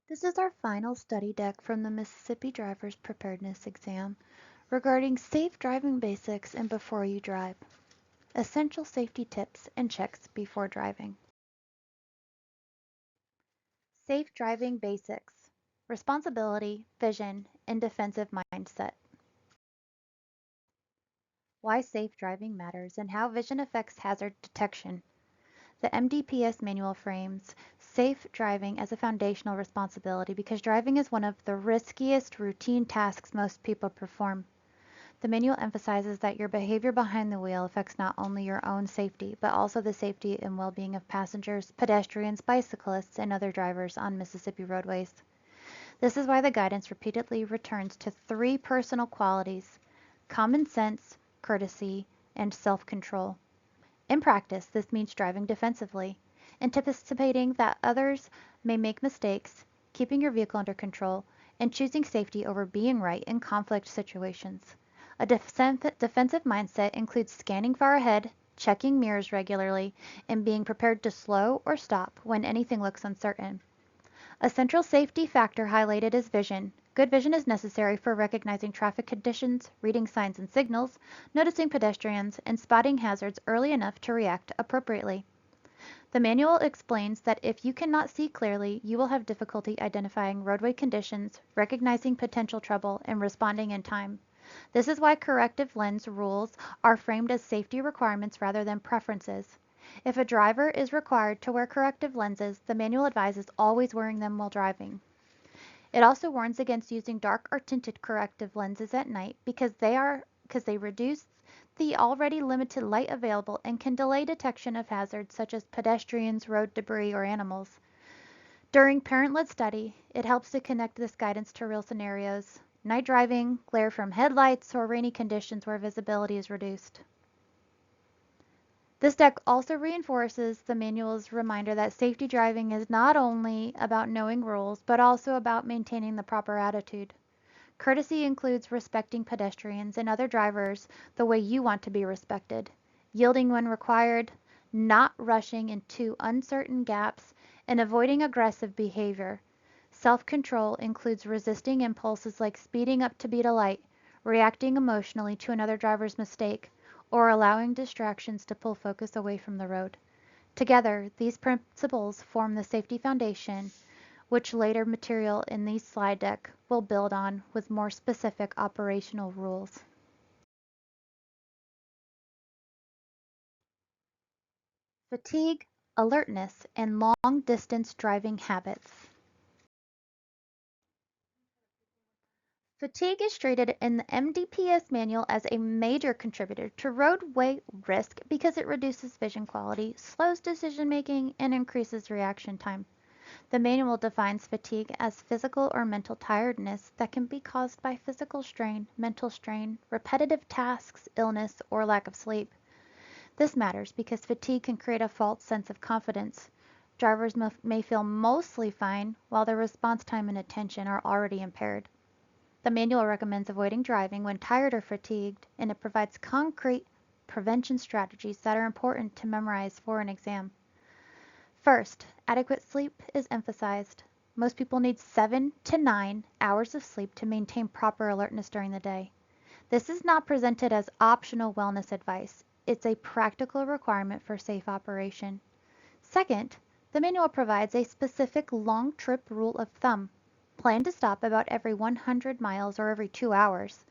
This is our final study deck from the Mississippi Driver's Preparedness Exam regarding safe driving basics and before you drive. Essential safety tips and checks before driving. Safe driving basics. Responsibility, vision, and defensive mindset. Why safe driving matters and how vision affects hazard detection. The MDPS manual frames safe driving as a foundational responsibility because driving is one of the riskiest routine tasks most people perform. The manual emphasizes that your behavior behind the wheel affects not only your own safety, but also the safety and well-being of passengers, pedestrians, bicyclists, and other drivers on Mississippi roadways. This is why the guidance repeatedly returns to three personal qualities: common sense, courtesy, and self-control. In practice, this means driving defensively, anticipating that others may make mistakes, keeping your vehicle under control, and choosing safety over being right in conflict situations. A defensive mindset includes scanning far ahead, checking mirrors regularly, and being prepared to slow or stop when anything looks uncertain. A central safety factor highlighted is vision. Good vision is necessary for recognizing traffic conditions, reading signs and signals, noticing pedestrians, and spotting hazards early enough to react appropriately. The manual explains that if you cannot see clearly, you will have difficulty identifying roadway conditions, recognizing potential trouble, and responding in time. This is why corrective lens rules are framed as safety requirements rather than preferences. If a driver is required to wear corrective lenses, the manual advises always wearing them while driving. It also warns against using dark or tinted corrective lenses at night because they reduce the already limited light available and can delay detection of hazards such as pedestrians, road debris, or animals. During parent-led study, it helps to connect this guidance to real scenarios: night driving, glare from headlights, or rainy conditions where visibility is reduced. This deck also reinforces the manual's reminder that safety driving is not only about knowing rules, but also about maintaining the proper attitude. Courtesy includes respecting pedestrians and other drivers the way you want to be respected, yielding when required, not rushing into uncertain gaps, and avoiding aggressive behavior. Self-control includes resisting impulses like speeding up to beat a light, reacting emotionally to another driver's mistake, or allowing distractions to pull focus away from the road. Together, these principles form the safety foundation, which later material in the slide deck will build on with more specific operational rules. Fatigue, alertness, and long-distance driving habits. Fatigue is treated in the MDPS manual as a major contributor to roadway risk because it reduces vision quality, slows decision making, and increases reaction time. The manual defines fatigue as physical or mental tiredness that can be caused by physical strain, mental strain, repetitive tasks, illness, or lack of sleep. This matters because fatigue can create a false sense of confidence. Drivers may feel mostly fine while their response time and attention are already impaired. The manual recommends avoiding driving when tired or fatigued, and it provides concrete prevention strategies that are important to memorize for an exam. First, adequate sleep is emphasized. Most people need 7 to 9 hours of sleep to maintain proper alertness during the day. This is not presented as optional wellness advice. It's a practical requirement for safe operation. Second, the manual provides a specific long trip rule of thumb. Plan to stop about every 100 miles or every 2 hours.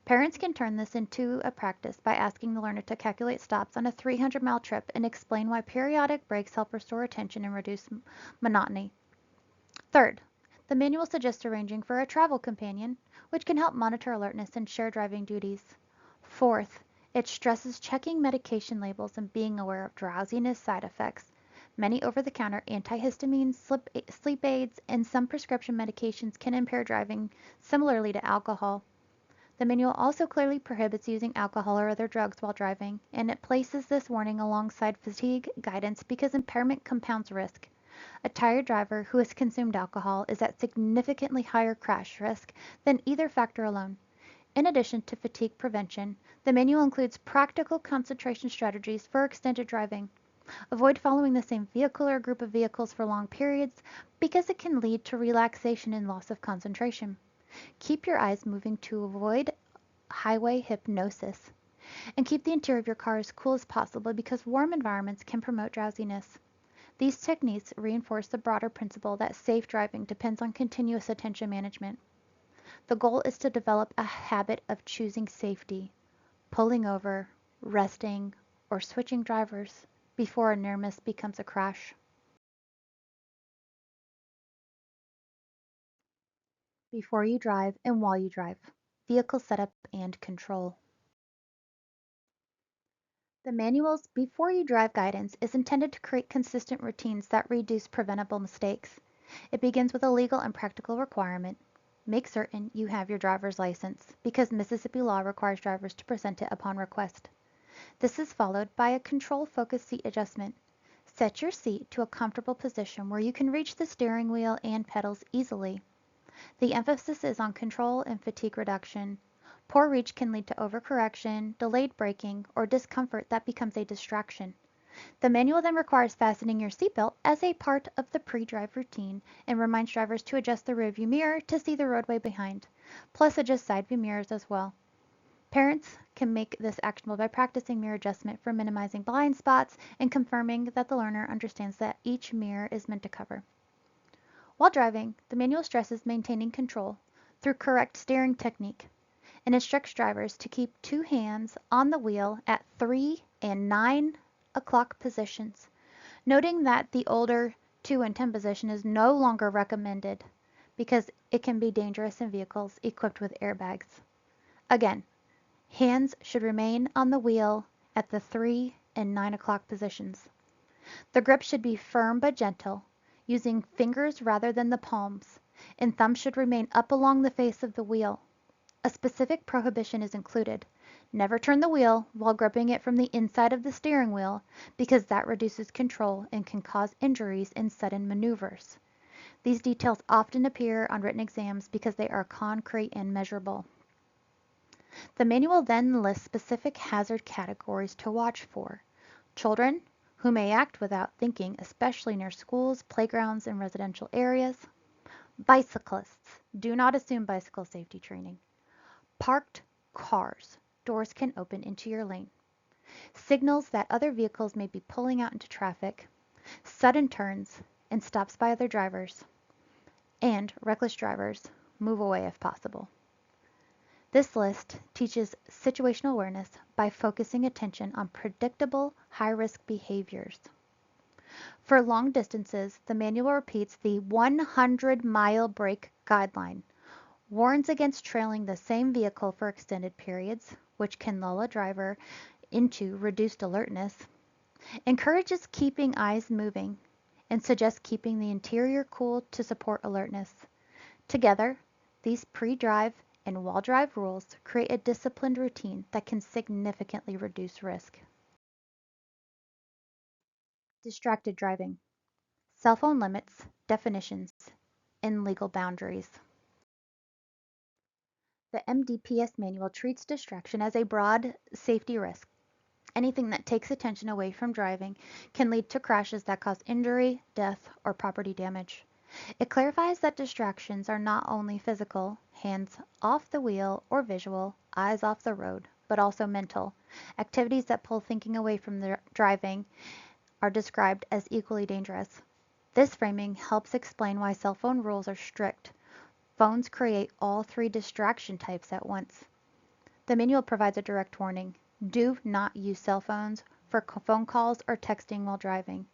Parents can turn this into a practice by asking the learner to calculate stops on a 300-mile trip and explain why periodic breaks help restore attention and reduce monotony. Third, the manual suggests arranging for a travel companion, which can help monitor alertness and share driving duties. Fourth, it stresses checking medication labels and being aware of drowsiness side effects. Many over-the-counter antihistamines, sleep aids, and some prescription medications can impair driving, similarly to alcohol. The manual also clearly prohibits using alcohol or other drugs while driving, and it places this warning alongside fatigue guidance because impairment compounds risk. A tired driver who has consumed alcohol is at significantly higher crash risk than either factor alone. In addition to fatigue prevention, the manual includes practical concentration strategies for extended driving. Avoid following the same vehicle or group of vehicles for long periods because it can lead to relaxation and loss of concentration. Keep your eyes moving to avoid highway hypnosis. And keep the interior of your car as cool as possible because warm environments can promote drowsiness. These techniques reinforce the broader principle that safe driving depends on continuous attention management. The goal is to develop a habit of choosing safety, pulling over, resting, or switching drivers before a near miss becomes a crash. Before you drive and while you drive, vehicle setup and control. The manual's Before You Drive guidance is intended to create consistent routines that reduce preventable mistakes. It begins with a legal and practical requirement. Make certain you have your driver's license, because Mississippi law requires drivers to present it upon request. This is followed by a control-focused seat adjustment. Set your seat to a comfortable position where you can reach the steering wheel and pedals easily. The emphasis is on control and fatigue reduction. Poor reach can lead to overcorrection, delayed braking, or discomfort that becomes a distraction. The manual then requires fastening your seatbelt as a part of the pre-drive routine and reminds drivers to adjust the rearview mirror to see the roadway behind, plus adjust side view mirrors as well. Parents can make this actionable by practicing mirror adjustment for minimizing blind spots and confirming that the learner understands that each mirror is meant to cover. While driving, the manual stresses maintaining control through correct steering technique and instructs drivers to keep two hands on the wheel at 3 and 9 o'clock positions, noting that the older 2 and 10 position is no longer recommended because it can be dangerous in vehicles equipped with airbags. Again, hands should remain on the wheel at the 3 and 9 o'clock positions. The grip should be firm but gentle, using fingers rather than the palms, and thumb should remain up along the face of the wheel. A specific prohibition is included. Never turn the wheel while gripping it from the inside of the steering wheel because that reduces control and can cause injuries in sudden maneuvers. These details often appear on written exams because they are concrete and measurable. The manual then lists specific hazard categories to watch for. Children, who may act without thinking, especially near schools, playgrounds, and residential areas. Bicyclists, do not assume bicycle safety training. Parked cars, doors can open into your lane. Signals that other vehicles may be pulling out into traffic. Sudden turns and stops by other drivers. And reckless drivers, move away if possible. This list teaches situational awareness by focusing attention on predictable high-risk behaviors. For long distances, the manual repeats the 100-mile brake guideline, warns against trailing the same vehicle for extended periods, which can lull a driver into reduced alertness, encourages keeping eyes moving, and suggests keeping the interior cool to support alertness. Together, these pre-drive and while drive rules create a disciplined routine that can significantly reduce risk. Distracted driving, cell phone limits, definitions, and legal boundaries. The MDPS manual treats distraction as a broad safety risk. Anything that takes attention away from driving can lead to crashes that cause injury, death, or property damage. It clarifies that distractions are not only physical, hands off the wheel, or visual, eyes off the road, but also mental. Activities that pull thinking away from the driving are described as equally dangerous. This framing helps explain why cell phone rules are strict. Phones create all three distraction types at once. The manual provides a direct warning. Do not use cell phones for phone calls or texting while driving.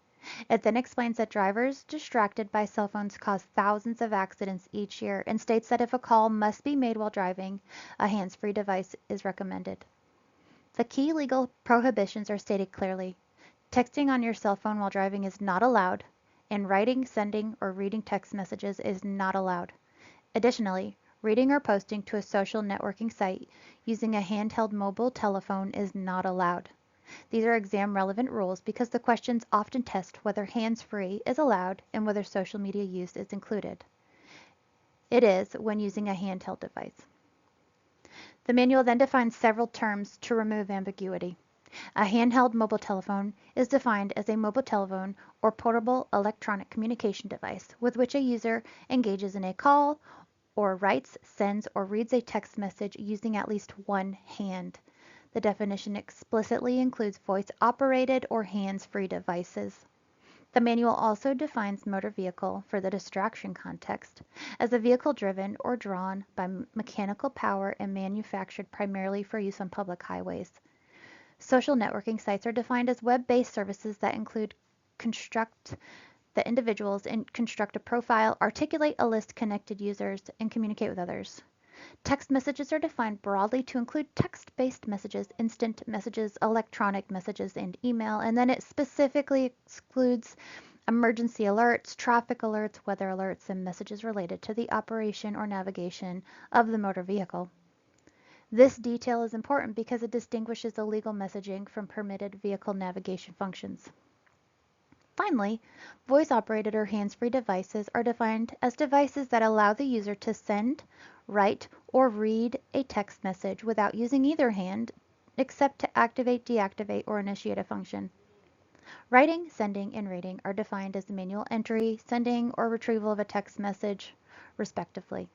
It then explains that drivers distracted by cell phones cause thousands of accidents each year and states that if a call must be made while driving, a hands-free device is recommended. The key legal prohibitions are stated clearly. Texting on your cell phone while driving is not allowed, and writing, sending, or reading text messages is not allowed. Additionally, reading or posting to a social networking site using a handheld mobile telephone is not allowed. These are exam-relevant rules because the questions often test whether hands-free is allowed and whether social media use is included. It is when using a handheld device. The manual then defines several terms to remove ambiguity. A handheld mobile telephone is defined as a mobile telephone or portable electronic communication device with which a user engages in a call or writes, sends, or reads a text message using at least one hand. The definition explicitly includes voice-operated or hands-free devices. The manual also defines motor vehicle for the distraction context as a vehicle driven or drawn by mechanical power and manufactured primarily for use on public highways. Social networking sites are defined as web-based services that include construct the individuals and construct a profile, articulate a list of connected users, and communicate with others. Text messages are defined broadly to include text-based messages, instant messages, electronic messages, and email, and then it specifically excludes emergency alerts, traffic alerts, weather alerts, and messages related to the operation or navigation of the motor vehicle. This detail is important because it distinguishes illegal messaging from permitted vehicle navigation functions. Finally, voice-operated or hands-free devices are defined as devices that allow the user to send, write, or read a text message without using either hand except to activate, deactivate, or initiate a function. Writing, sending, and reading are defined as the manual entry, sending, or retrieval of a text message, respectively.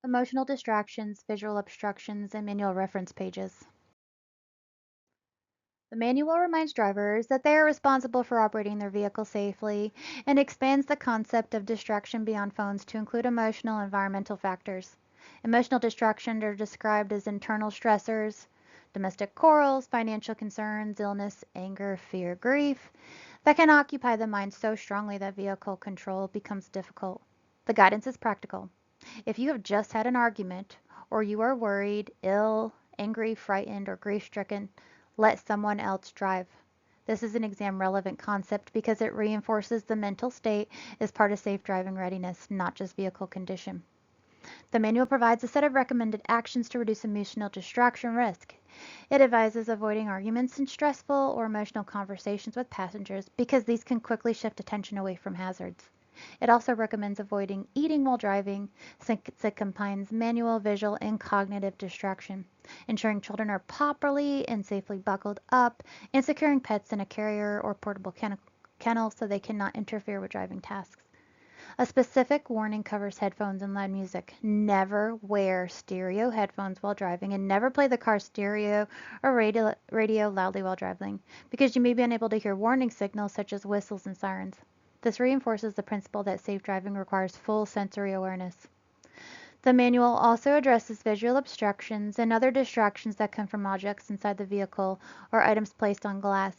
Emotional distractions, visual obstructions, and manual reference pages. The manual reminds drivers that they are responsible for operating their vehicle safely and expands the concept of distraction beyond phones to include emotional and environmental factors. Emotional distractions are described as internal stressors, domestic quarrels, financial concerns, illness, anger, fear, grief, that can occupy the mind so strongly that vehicle control becomes difficult. The guidance is practical. If you have just had an argument, or you are worried, ill, angry, frightened, or grief-stricken, let someone else drive. This is an exam relevant concept because it reinforces the mental state as part of safe driving readiness, not just vehicle condition. The manual provides a set of recommended actions to reduce emotional distraction risk. It advises avoiding arguments and stressful or emotional conversations with passengers because these can quickly shift attention away from hazards. It also recommends avoiding eating while driving since it combines manual, visual, and cognitive distraction, ensuring children are properly and safely buckled up, and securing pets in a carrier or portable kennel so they cannot interfere with driving tasks. A specific warning covers headphones and loud music. Never wear stereo headphones while driving, and never play the car stereo or radio loudly while driving, because you may be unable to hear warning signals such as whistles and sirens. This reinforces the principle that safe driving requires full sensory awareness. The manual also addresses visual obstructions and other distractions that come from objects inside the vehicle or items placed on glass.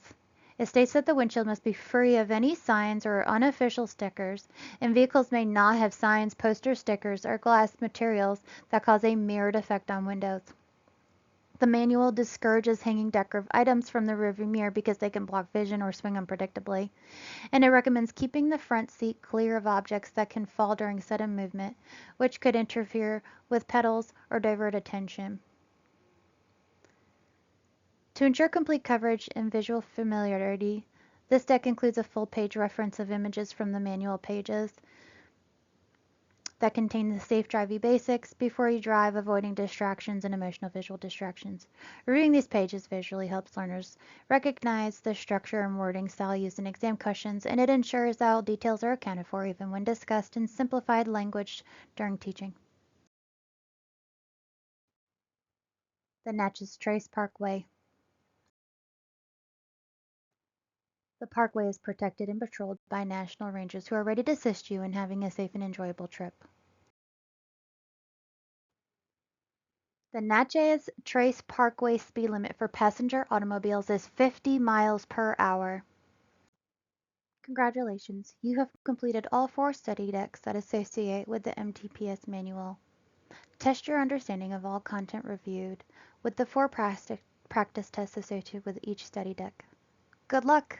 It states that the windshield must be free of any signs or unofficial stickers, and vehicles may not have signs, posters, stickers, or glass materials that cause a mirrored effect on windows. The manual discourages hanging decorative items from the rearview mirror because they can block vision or swing unpredictably, and it recommends keeping the front seat clear of objects that can fall during sudden movement, which could interfere with pedals or divert attention. To ensure complete coverage and visual familiarity, this deck includes a full-page reference of images from the manual pages that contain the safe driving basics before you drive, avoiding distractions and emotional visual distractions. Reading these pages visually helps learners recognize the structure and wording style used in exam questions, and it ensures that all details are accounted for even when discussed in simplified language during teaching. The Natchez Trace Parkway. The parkway is protected and patrolled by national rangers who are ready to assist you in having a safe and enjoyable trip. The Natchez Trace Parkway speed limit for passenger automobiles is 50 miles per hour. Congratulations, you have completed all 4 study decks that associate with the MDPS manual. Test your understanding of all content reviewed with the 4 practice tests associated with each study deck. Good luck!